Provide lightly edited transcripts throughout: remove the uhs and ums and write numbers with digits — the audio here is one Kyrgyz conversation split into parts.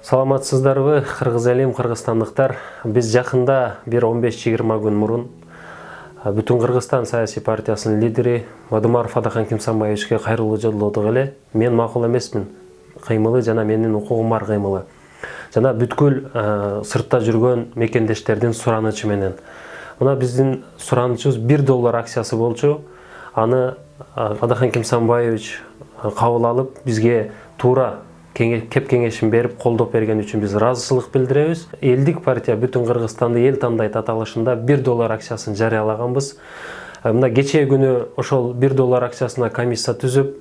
Саламатсыздарбы, Кыргыз элим, кыргызстандыктар. Биз жакында бир 15-20 күн мурун Бүтүн Кыргызстан саясий партиясынын лидери Вадымаров Адахан Кимсанбаевичке кайрылуу жолдодук эле. Мен макул эмесмин кыймылы жана менин укугум бар кыймылы. Жана бүткүл сыртта жүргөн мекендештердин суранычы менен. Мына биздин суранычыбыз $1 акциясы болчу. Аны Адахан Кимсанбаевич кабыл алып, бизге туура кеп кеңешин берип, колдоп берген үчүн биз ыраазычылык билдиребиз. Элдик партия Бүтүн Кыргызстанды эл тандайт аталышында $1 акциясын жарыялаганбыз. Мына кечээ күнү ошол $1 акциясына комиссия түзүп,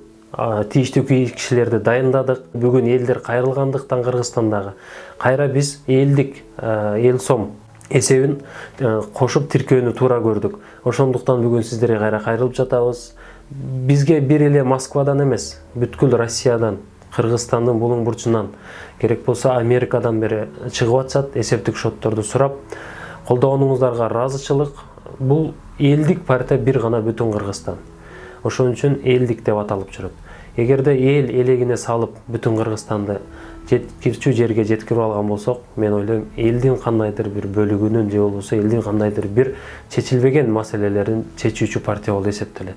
тийиштүү кишилерди дайындадык. Бүгүн элдер кайрылгандыктан Кыргызстандагы кайра биз элдик эл сом эсебин кошуп тиркөөнү туура көрдүк. Ошондуктан бүгүн сиздерге кайра кайрылып жатабыз. Бизге бир эле Москвадан эмес, бүткүл Россиядан, Кыргызстандын булуң бурчунан, керек болсо Америкадан бери чыгып атышат, эсептик шотторду сурап, колдогонуңуздарга ыраазычылык. Бул элдик партия бир гана Бүтүн Кыргызстан. Ошон үчүн элдик деп аталып жүрөт. Эгерде эл элегине салып Бүтүн Кыргызстанды жеткирчүү жерге жеткирип алган болсок, мен ойлойм, элдин кандайдыр бир бөлүгүнүн же болбосо элдин кандайдыр бир чечилбеген маселелерин чечүүчү партия болуп эсептелет.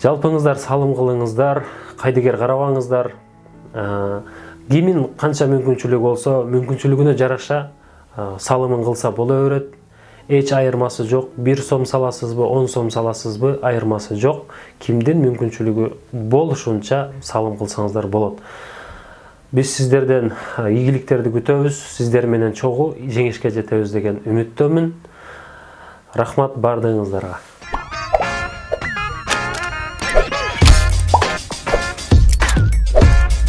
Жалпыңыздар салым кылыңыздар, кайдыгер карабаңыздар. Кимин канча мүмкүнчүлүгү болсо, мүмкүнчүлүгүнө жараша салымын кылса боло берет. Эч айырмасы жок. 1 сом саласызбы, 10 сом саласызбы, айырмасы жок. Кимдин мүмкүнчүлүгү болушунча салым кылсаңыздар болот. Биз сиздерден ийгиликтерди күтөбүз. Сиздер менен чогуу жеңишке жетебиз деген үмүттөмүн. Рахмат бардыгыңыздарга.